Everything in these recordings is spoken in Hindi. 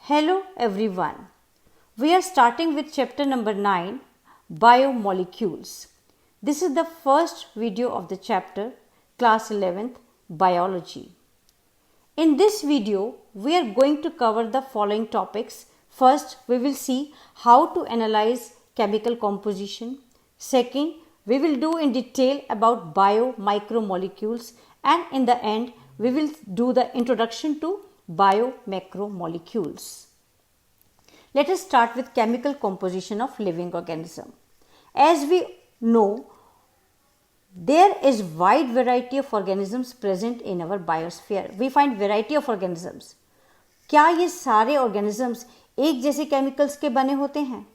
Hello everyone. We are starting with chapter number 9, Biomolecules. This is the first video of the chapter, class 11th, Biology. In this video, we are going to cover the following topics. First, we will see how to analyze chemical composition. Second, we will do in detail about biomicromolecules, and in the end, we will do the introduction to biomacromolecules. Let us start with chemical composition of living organism. As we know, there is wide variety of organisms present in our biosphere. We find variety of organisms. क्या ये सारे organisms एक जैसे chemicals के बने होते हैं?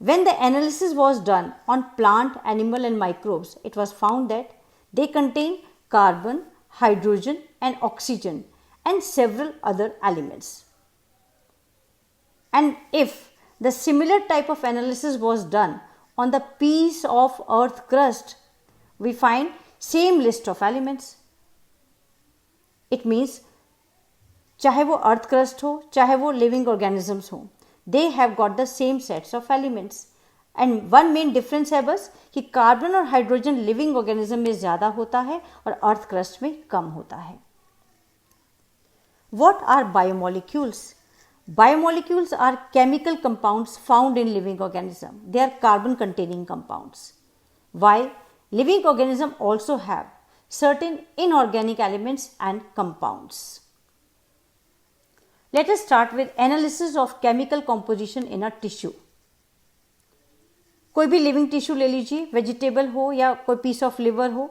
When the analysis was done on plant, animal and microbes, it was found that they contain carbon, hydrogen and oxygen and several other elements. And if the similar type of analysis was done on the piece of earth crust, we find same list of elements. It means चाहे वो earth crust हो, चाहे वो living organisms हो, they have got the same sets of elements. And one main difference है बस कि कार्बन और हाइड्रोजन लिविंग ऑर्गेनिज्म में ज़्यादा होता है और अर्थ क्रस्ट में कम होता है. What are biomolecules? Biomolecules are chemical compounds found in living organism. They are carbon containing compounds. While living organism also have certain inorganic elements and compounds. Let us start with analysis of chemical composition in a tissue. कोई भी लिविंग टिश्यू ले लीजिए, वेजिटेबल हो या कोई पीस ऑफ लिवर हो,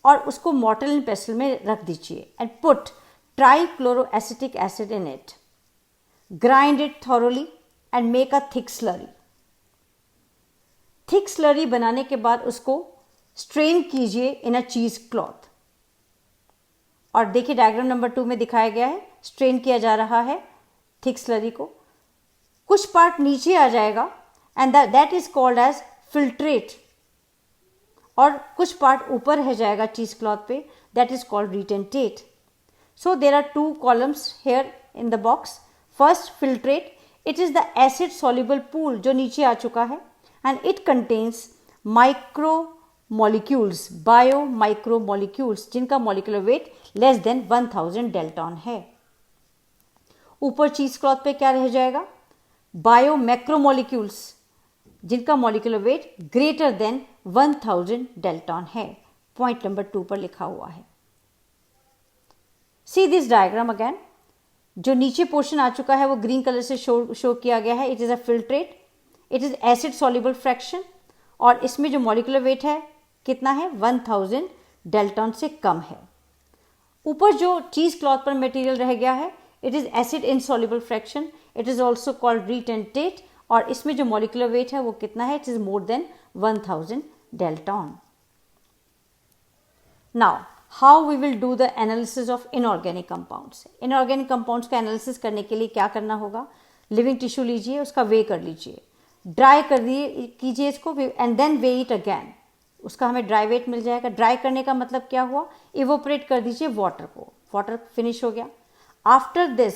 और उसको मॉर्टर एंड पेस्टल में रख दीजिए and put trichloroacetic acid in it. Grind it thoroughly and make a thick slurry. Thick slurry बनाने के बाद उसको strain कीजिए in a cheese cloth. और देखिए डायग्राम नंबर 2 में दिखाया गया है, strain किया जा रहा है thick slurry को. कुछ पार्ट नीचे आ जाएगा and that is called as filtrate. और कुछ पार्ट ऊपर रह जाएगा cheese cloth पे, that is called retentate. So there are two columns here in the box. First, filtrate. It is the acid soluble pool जो नीचे आ चुका है and it contains micromolecules, biomicromolecules जिनका molecular weight less than 1000 Dalton है. ऊपर चीज क्लॉथ पे क्या रह जाएगा? Biomacromolecules जिनका molecular weight greater than 1000 Dalton है. Point number 2 पर लिखा हुआ है. See this diagram again. जो नीचे पोर्शन आ चुका है वो ग्रीन कलर से शो किया गया है. It is a filtrate, it is acid soluble fraction और इसमें जो मॉलिक्यूलर वेट है कितना है? 1000 डेल्टॉन से कम है. ऊपर जो चीज क्लॉथ पर मटेरियल रह गया है it is acid insoluble fraction, it is also called retentate और इसमें जो मॉलिक्यूलर वेट है वो कितना है? It is more than 1000 dalton. Now how we will do the analysis of inorganic compounds. Inorganic compounds का एनालिसिस करने के लिए क्या करना होगा? लिविंग टिश्यू लीजिए, उसका वे कर लीजिए, ड्राई कर दिए कीजिए इसको and then weigh it again. उसका हमें ड्राई वेट मिल जाएगा. ड्राई करने का मतलब क्या हुआ? इवोपरेट कर दीजिए वाटर को. वाटर फिनिश हो गया. After this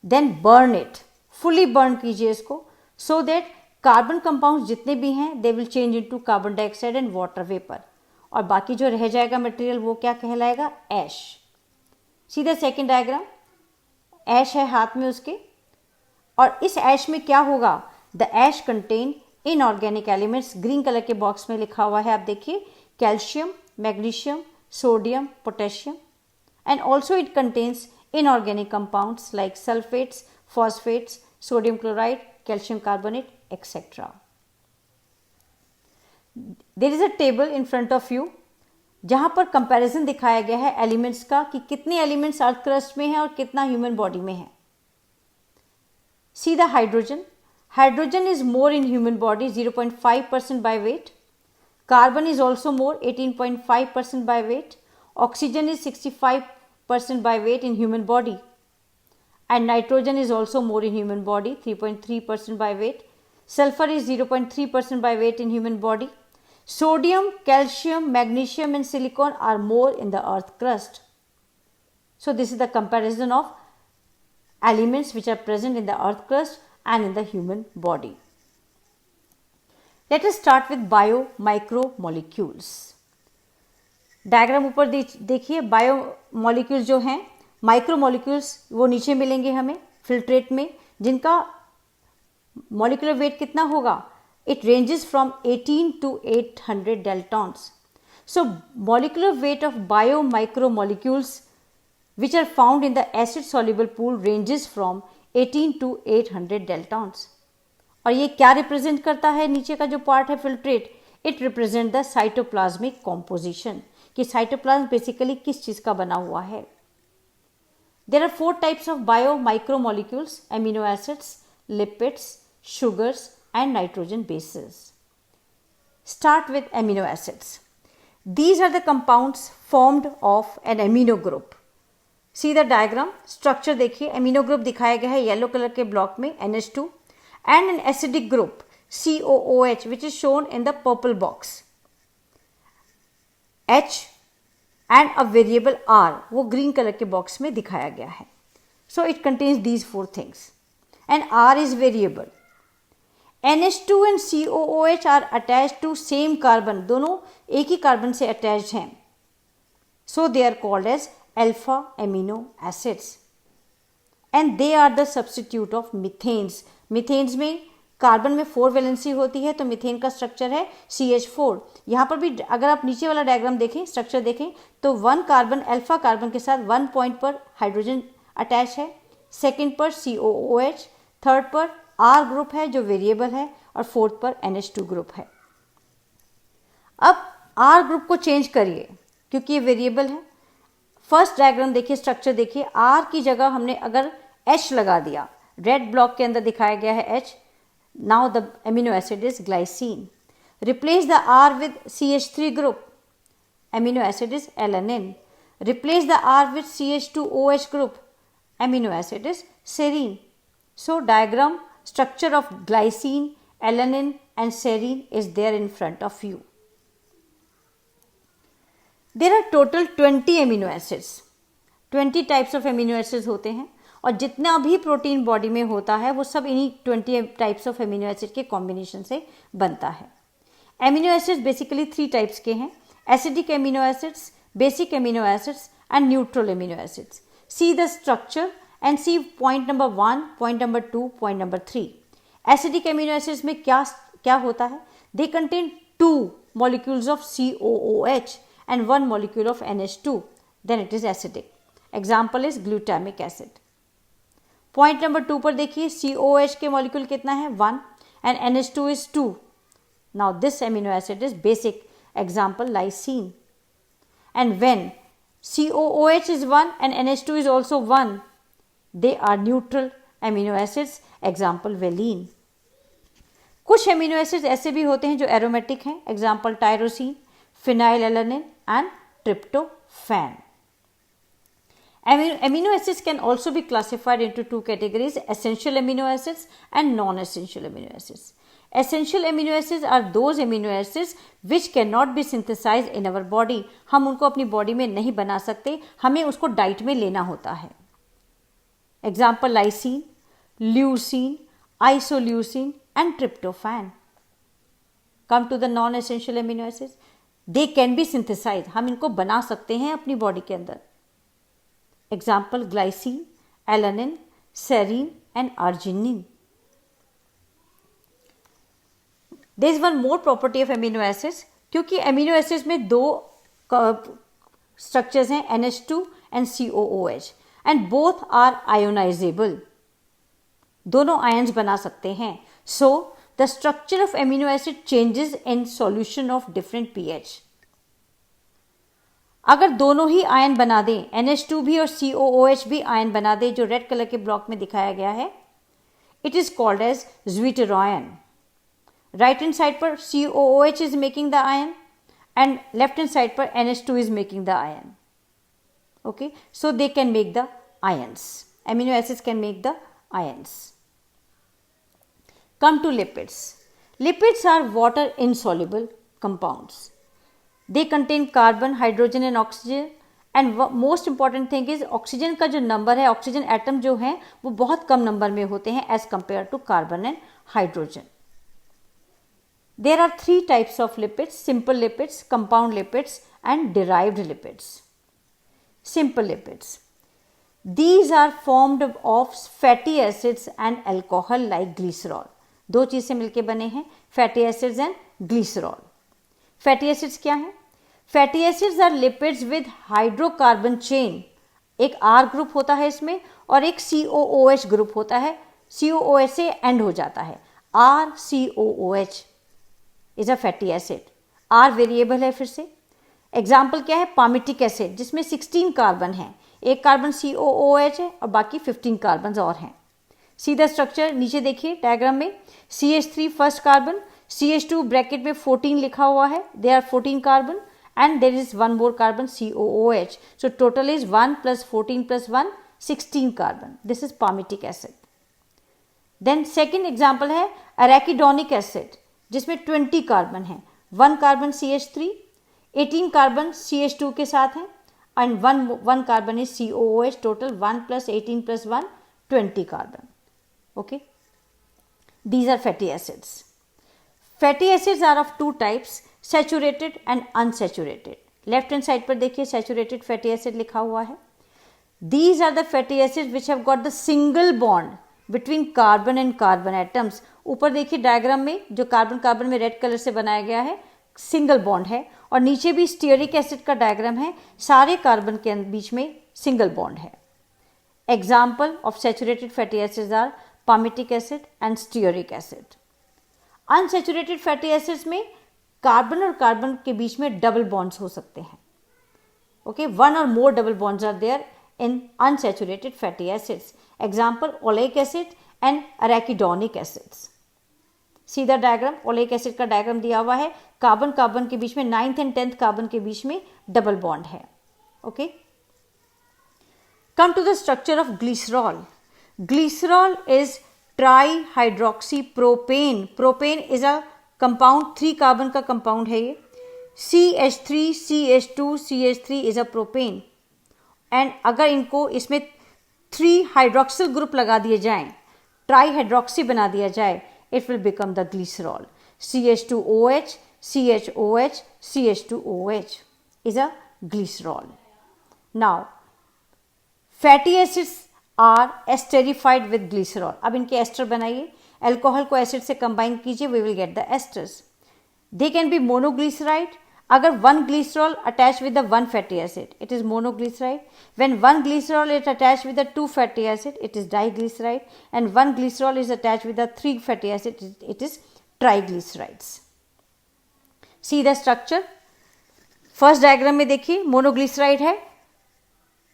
then burn it, fully burn कीजिए इसको सो दैट कार्बन कंपाउंड्स जितने भी हैं they will change into carbon dioxide and water vapour और बाकी जो रह जाएगा मटेरियल वो क्या कहलाएगा? ऐश. सीधा सेकंड डायग्राम, ऐश है हाथ में उसके और इस ऐश में क्या होगा? The ash contain inorganic elements. Green colour के बॉक्स में लिखा हुआ है, आप देखिए, calcium, magnesium, sodium, potassium and also it contains inorganic compounds like sulphates, phosphates, sodium chloride, calcium carbonate etcetera. There is a table in front of you जहां पर कंपैरिजन दिखाया गया है एलिमेंट्स का कि कितने एलिमेंट्स अर्थ क्रस्ट में हैं और कितना ह्यूमन बॉडी में है. See the hydrogen. Hydrogen is more in human body 0.5% by weight. Carbon is also more 18.5% by weight. Oxygen is 65% by weight in human body and nitrogen is also more in human body 3.3% by weight. Sulfur is 0.3% by weight in human body. Sodium, calcium, magnesium and silicon are more in the earth crust. So this is the comparison of elements which are present in the earth crust and in the human body. Let us start with biomicromolecules. Diagram ऊपर देखिए, बायोमोलिक्यूल्स जो हैं, माइक्रोमोलिक्यूल्स वो नीचे मिलेंगे हमें फिल्ट्रेट में, जिनका मॉलिक्यूलर वेट कितना होगा? It ranges from 18 to 800 daltons. So molecular weight of biomicromolecules which are found in the acid soluble pool ranges from 18 to 800 daltons. और ये क्या रिप्रेजेंट करता है? नीचे का जो पार्ट है filtrate, it represent the cytoplasmic composition, कि साइटोप्लाज्म बेसिकली किस चीज का बना हुआ है. There are 4 types of biomacromolecules: amino acids, lipids, sugars and nitrogen bases. Start with amino acids. These are the compounds formed of an amino group. See the diagram, structure देखिए, amino group दिखाया गया है येलो कलर के ब्लॉक में NH2 and an acidic group COOH which is shown in the purple box. H and a variable R वो ग्रीन कलर के बॉक्स में दिखाया गया है. So it contains these 4 things and R is variable. NH2 and COOH are attached to same carbon, दोनों एक ही कार्बन से अटैच्ड हैं. So they are called as alpha amino acids and they are the substitute of methanes. Methanes में कार्बन में 4 वैलेंसी होती है, तो मीथेन का स्ट्रक्चर है CH4. यहाँ पर भी अगर आप नीचे वाला डायग्राम देखें, स्ट्रक्चर देखें, तो 1 कार्बन अल्फा कार्बन के साथ 1 पॉइंट पर हाइड्रोजन अटैच है, सेकेंड पर COOH, थर्ड पर R ग्रुप है जो वेरिएबल है, और फोर्थ पर NH2 ग्रुप है. अब R ग्रुप को चेंज करिए क्योंकि ये वेरिएबल है. फर्स्ट डायग्राम देखिए, स्ट्रक्चर देखिए, R की जगह हमने अगर H लगा दिया, रेड ब्लॉक के अंदर दिखाया गया है H. Now the amino acid is glycine. Replace the R with CH3 group, amino acid is alanine. Replace the R with CH2OH group, amino acid is serine. So diagram structure of glycine, alanine and serine is there in front of you. There are total 20 amino acids. 20 types of amino acids होते हैं, और जितना भी प्रोटीन बॉडी में होता है वो सब इन्हीं 20 टाइप्स ऑफ एमिनो एसिड के कॉम्बिनेशन से बनता है. एमिनो एसिड्स बेसिकली 3 टाइप्स के हैं: acidic amino acids, basic amino acids and neutral amino acids. C the structure and see point number 1, point number 2, point number 3. Acidic amino acids में क्या होता है? They contain 2 molecules of COOH and 1 molecule of NH2. Then it is acidic. Example is glutamic acid. Point number 2 पर देखिए, COOH के molecule कितना है? 1 and NH2 is 2. Now this amino acid is basic. Example lysine. And when COOH is 1 and NH2 is also 1, they are neutral amino acids. Example valine. कुछ एमिनो एसिड्स ऐसे भी होते हैं जो एरोमेटिक हैं. Example tyrosine, phenylalanine and tryptophan. Amino acids can also be classified into 2 categories: essential amino acids and non-essential amino acids. Essential amino acids are those amino acids which cannot be synthesized in our body. हम उनको अपनी बॉडी में नहीं बना सकते, हमें उसको डाइट में लेना होता है. Example lysine, leucine, isoleucine and tryptophan. Come to the non-essential amino acids. They can be synthesized. हम इनको बना सकते हैं अपनी बॉडी के अंदर. Example glycine, alanine, serine and arginine. There is one more property of amino acids. क्योंकि amino acids में 2 structures हैं, NH2 and COOH. And both are ionizable. दोनों आयन्स बना सकते हैं. So the structure of amino acid changes in solution of different pH. अगर दोनों ही आयन बना दें, NH2 भी और COOH भी आयन बना दें, जो रेड कलर के ब्लॉक में दिखाया गया है, it is called as zwitterion. Right hand side पर COOH is making the ion and left hand side पर NH2 is making the ion. Okay, so they can make the ions. Amino acids can make the ions. Come to lipids. Lipids are water insoluble compounds. They contain carbon, hydrogen and oxygen and most important thing is oxygen का जो नंबर है, ऑक्सीजन एटम जो है वो बहुत कम नंबर में होते हैं as compare to carbon and hydrogen. There are 3 types of lipids: simple lipids, compound lipids and derived lipids. Simple lipids. These are formed of fatty acids and alcohol like glycerol. दो चीज से मिलके बने हैं, fatty acids and glycerol. Fatty acids क्या हैं? Fatty acids are lipids with hydrocarbon chain. एक R ग्रुप होता है इसमें और एक COOH ग्रुप होता है. COOH से एंड हो जाता है. RCOOH is a fatty acid. R variable है फिर से. एग्जाम्पल क्या है? पामिटिक एसिड जिसमें 16 कार्बन है. एक कार्बन COOH है और बाकी 15 कार्बन और हैं. सीधा स्ट्रक्चर नीचे देखिए डायग्राम में. CH3 first carbon, CH2 bracket में 14 लिखा हुआ है. They are 14 carbon and there is one more carbon COOH. So total is 1 plus 14 plus 1 16 carbon. This is palmitic acid. Then second example है arachidonic acid जिसमें 20 कार्बन है. 1 कार्बन CH3, 18 कार्बन CH2 के साथ हैं and 1 carbon is COOH. Total 1 plus 18 plus 1 20 carbon. Okay. These are fatty acids. Fatty acids are of 2 types, saturated and unsaturated. Left hand side पर देखिए सैचुरेटेड फैटी एसिड लिखा हुआ है. These are the fatty acid which have got the single bond between carbon and carbon atoms. ऊपर देखिए डायग्राम में जो कार्बन कार्बन में रेड कलर से बनाया गया है सिंगल बॉन्ड है और नीचे भी स्टीयरिक एसिड का डायग्राम है. सारे कार्बन के बीच में सिंगल बॉन्ड है. Example of saturated fatty acids are palmitic acid and stearic acid. Unsaturated fatty acids में कार्बन और कार्बन के बीच में डबल बॉन्ड्स हो सकते हैं. Okay, 1 or more double bonds are there in unsaturated fatty acids. Example oleic acid and arachidonic acids. सीधा डायग्राम ओलेइक एसिड का डायग्राम दिया हुआ है. कार्बन कार्बन के बीच में 9th एंड 10th कार्बन के बीच में डबल बॉन्ड है. Okay, come to the structure of glycerol. Glycerol is trihydroxy propane. Propane is a compound 3 carbon का कंपाउंड है ये. CH3 CH2 CH3 is a propane. And अगर इनको इसमें 3 हाइड्रोक्सिल ग्रुप लगा दिए जाएं, ट्राईहाइड्रोक्सी बना दिया जाए, it will become the glycerol. CH2OH CHOH CH2OH is a glycerol. Now, fatty acids are esterified with glycerol. अब इनके एस्टर बनाइए. अल्कोहल को एसिड से कंबाइन कीजिए, we will get the esters. They can be monoglyceride. अगर 1 glycerol attach with the 1 fatty acid, it is monoglyceride. When 1 glycerol is attach with the 2 fatty acid, it is diglyceride. And 1 glycerol is attach with the 3 fatty acid, it is triglycerides. See the structure. First diagram में देखिए मोनोग्लिसराइड है.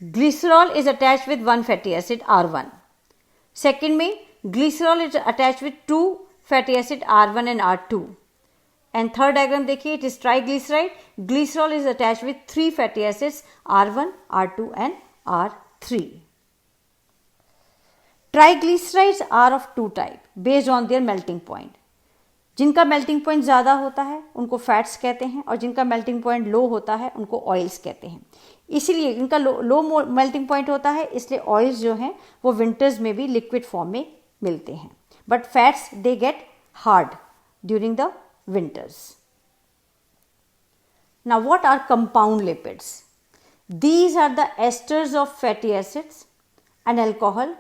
Glycerol is attach with 1 fatty acid R1. Second में glycerol is attached with 2 fatty acid R1 and R2. And third diagram देखिए, it is triglyceride. Glycerol is attached with 3 fatty acids R1, R2 and R3. Triglycerides are of 2 type based on their melting point. जिनका मेल्टिंग पॉइंट ज़्यादा होता है उनको फैट्स कहते हैं और जिनका मेल्टिंग पॉइंट लो होता है उनको ऑयल्स कहते हैं. इसीलिए इनका लो मेल्टिंग पॉइंट होता है, इसलिए ऑयल्स जो हैं वो विंटर्स में भी लिक्विड फॉर्म में मिलते हैं. But fats they get hard during the winters. Now what are compound lipids? These are the esters of fatty acids and alcohol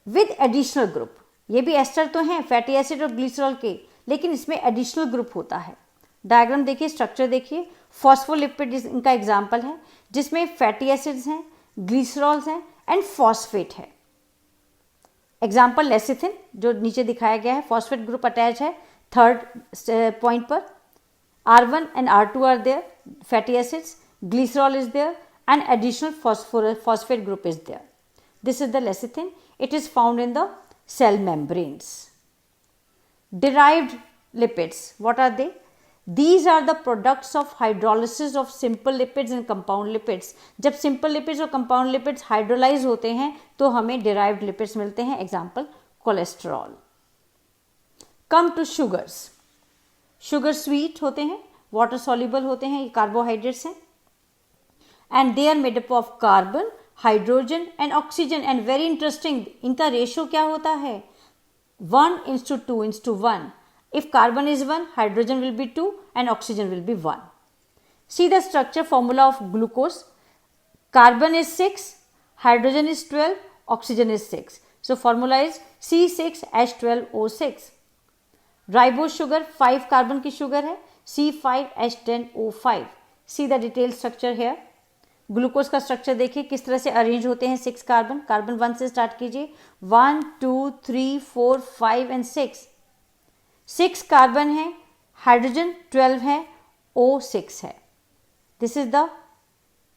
with additional group. ये भी एस्टर तो हैं फैटी एसिड और ग्लिसरॉल के, लेकिन इसमें एडिशनल ग्रुप होता है. डायग्राम देखिए, स्ट्रक्चर देखिए. फॉस्फोलिपिड इनका एग्जाम्पल है जिसमें फैटी एसिड्स हैं, ग्लिसरॉल्स हैं एंड फॉस्फेट है. एग्जाम्पल लेसिथिन जो नीचे दिखाया गया है, फॉस्फेट ग्रुप अटैच है थर्ड पॉइंट पर. R1 and R2 are there, fatty acids, glycerol is there and additional phosphate group is there. This is the lecithin. It is found in the cell membranes. Derived lipids, what are they? These are the products of hydrolysis of simple lipids and compound lipids. जब simple lipids और compound lipids hydrolyze होते हैं तो हमें derived lipids मिलते हैं. Example cholesterol. Come to sugars. Sugar sweet होते हैं, water soluble होते हैं, ये carbohydrates हैं. And they are made up of carbon, hydrogen and oxygen. And very interesting, इनका रेशियो क्या होता है? 1:2:1. If carbon is 1, hydrogen will be 2 and oxygen will be 1. See the structure formula of glucose. Carbon is 6, hydrogen is 12, oxygen is 6. So formula is C6H12O6. Ribose sugar 5 carbon की sugar है, C5H10O5. See the detailed structure here. Glucose का स्ट्रक्चर देखिए किस तरह से अरेंज होते हैं। 6 कार्बन, कार्बन 1 से स्टार्ट कीजिए, 1 2 3 4 5 एंड 6 कार्बन है, हाइड्रोजन 12 है, O6 है। This is the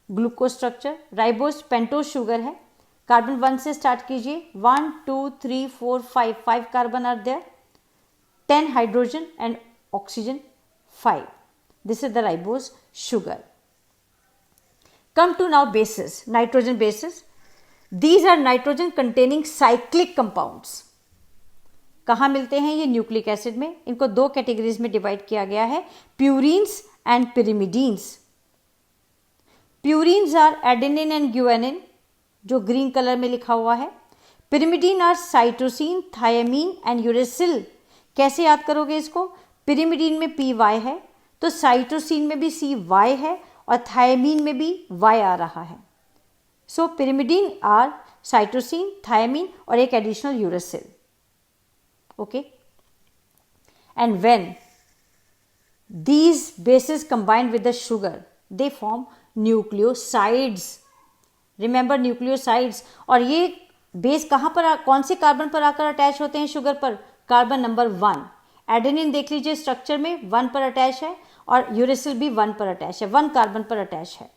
glucose structure. Ribose pentose sugar है, कार्बन 1 से स्टार्ट कीजिए, 1 2 3 4 5 carbon are there, 10 hydrogen and oxygen 5. This is the ribose sugar. Come to now bases, nitrogen bases. These are nitrogen containing cyclic compounds. कहाँ मिलते हैं ये? न्यूक्लिक एसिड में. इनको 2 कैटेगरीज में डिवाइड किया गया है, purines and pyrimidines. Purines are adenine and guanine, जो ग्रीन कलर में लिखा हुआ है. pyrimidine are cytosine, thymine and uracil. कैसे याद करोगे इसको? pyrimidine में PY है, तो साइटोसिन में भी CY है और थायमीन में भी Y आ रहा है. सो pyrimidine आर साइटोसिन, थायमीन और एक additional uracil. Okay, and when these basis combined with the sugar they form nucleosides. Remember nucleosides. और ये बेस कहाँ पर, कौन से कार्बन पर आकर अटैच होते हैं शुगर पर? Carbon number 1. एडेनिन देख लीजिए स्ट्रक्चर में 1 पर अटैच है और यूरेसिल भी 1 पर अटैच है, 1 कार्बन पर अटैच है.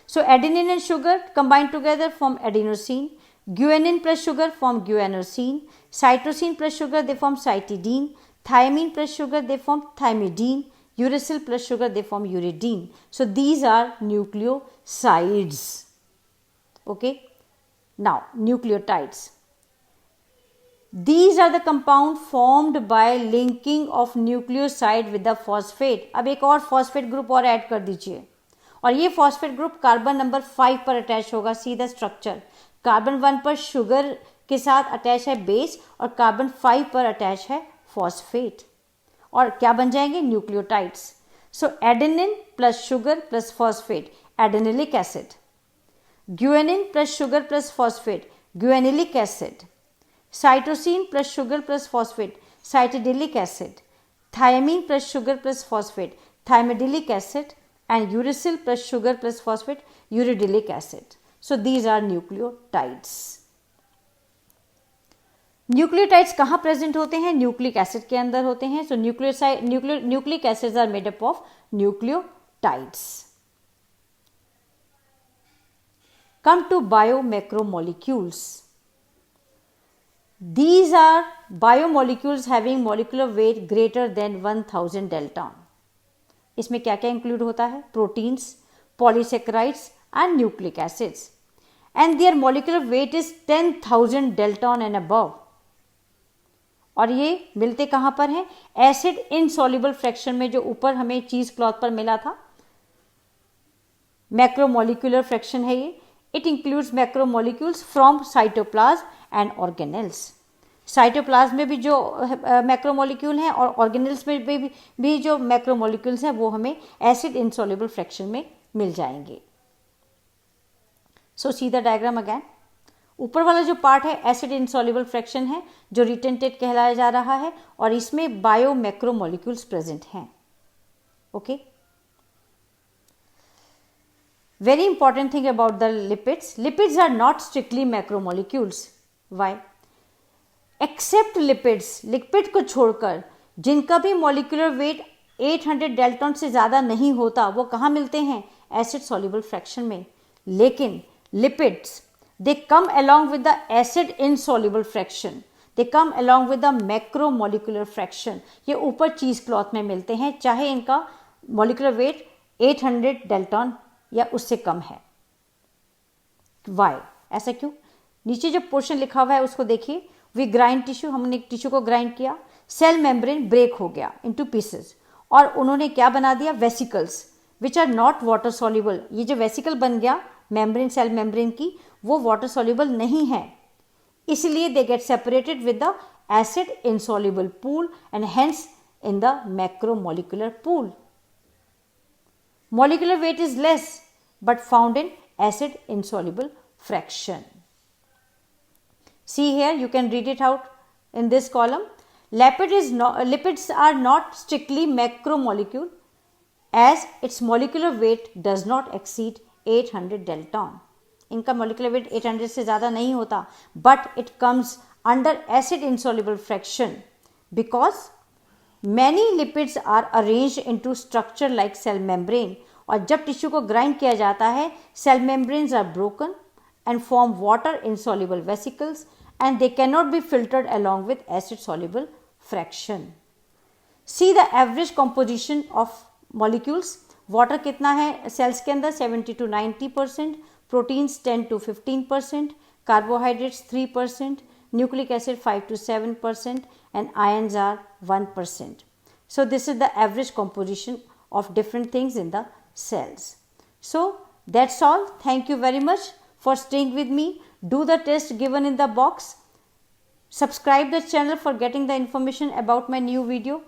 So adenine and sugar combined together form adenosine, guanine plus sugar form guanosine, cytosine plus sugar they form cytidine, thymine plus sugar they form thymidine, uracil plus sugar they form uridine. So these are nucleosides. Okay, now nucleotides. These are the compound formed by linking of nucleoside with the phosphate. अब एक और phosphate ग्रुप और ऐड कर दीजिए और ये phosphate ग्रुप कार्बन नंबर 5 पर अटैच होगा. सी द स्ट्रक्चर. कार्बन 1 पर शुगर के साथ अटैच है बेस और कार्बन 5 पर अटैच है फॉस्फेट. और क्या बन जाएंगे? Nucleotides. So adenine plus sugar plus phosphate, adenylic acid. Guanine plus sugar plus phosphate, guanylic acid. Cytosine plus sugar plus phosphate, cytidylic acid. Thymine plus sugar plus phosphate, thymidylic acid. And uracil plus sugar plus phosphate, uridylic acid. So these are nucleotides. Nucleotides कहाँ प्रेजेंट होते हैं? न्यूक्लिक एसिड के अंदर होते हैं. So nucleic acids are made up of nucleotides. Come to biomacromolecules. These are biomolecules having molecular weight greater than 1000 Dalton. इसमें क्या क्या इंक्लूड होता है? Proteins, polysaccharides and nucleic acids. And their molecular weight is 10,000 Dalton and above. और ये मिलते कहाँ पर हैं? एसिड इनसॉल्युबल फ्रैक्शन में, जो ऊपर हमें चीज क्लॉथ पर मिला था. मैक्रोमोलिक्यूलर फ्रैक्शन है ये. It includes macromolecules from cytoplasm and organelles. Cytoplasm में भी जो मैक्रोमोलिक्यूल हैं और ऑर्गेनेल्स में भी जो मैक्रोमोलिक्यूल्स हैं वो हमें एसिड इनसॉल्युबल फ्रैक्शन में मिल जाएंगे. सो सी द डायग्राम अगेन. ऊपर वाला जो पार्ट है एसिड इनसॉल्युबल फ्रैक्शन है जो रिटेंटेड कहलाया जा रहा है और इसमें बायो मैक्रोमोलिक्यूल्स प्रेजेंट हैं. Okay, very important thing about the lipids are not strictly macromolecules. Why? Except lipid को छोड़कर जिनका भी molecular weight 800 Dalton से ज़्यादा नहीं होता वो कहाँ मिलते हैं? acid soluble fraction में. लेकिन lipids they come along with the acid insoluble fraction, they come along with the macromolecular fraction. ये ऊपर चीज क्लॉथ में मिलते हैं चाहे इनका molecular weight 800 Dalton या उससे कम है. वाई? ऐसा क्यों? नीचे जो पोर्शन लिखा हुआ है उसको देखिए. वी ग्राइंड टिश्यू, हमने टिश्यू को ग्राइंड किया, सेल मेम्ब्रेन ब्रेक हो गया इनटू पीसेस और उन्होंने क्या बना दिया? Vesicles. Which are not water soluble, ये जो वेसिकल बन गया मेम्ब्रेन, सेल मेम्ब्रेन की, वो वाटर सॉल्युबल नहीं है, इसलिए they get separated with the acid insoluble pool and hence in the macromolecular pool. Molecular weight is less but found in acid insoluble fraction. See here, you can read it out in this column. Lipids are not strictly macromolecule as its molecular weight does not exceed 800 dalton. इनका molecular weight 800 से ज़्यादा नहीं होता, but it comes under acid insoluble fraction because many lipids are arranged into structure like cell membrane. और जब टिश्यू को ग्राइंड किया जाता है, cell membranes are broken and form water insoluble vesicles and they cannot be filtered along with acid soluble fraction. See the average composition of molecules. Water कितना है सेल्स के अंदर? 70 to 90%, proteins 10 to 15%, carbohydrates 3%, nucleic acid 5 to 7%, and ions are 1%. So this is the average composition of different things in the cells. So that's all. Thank you very much for staying with me. Do the test given in the box. Subscribe the channel for getting the information about my new video.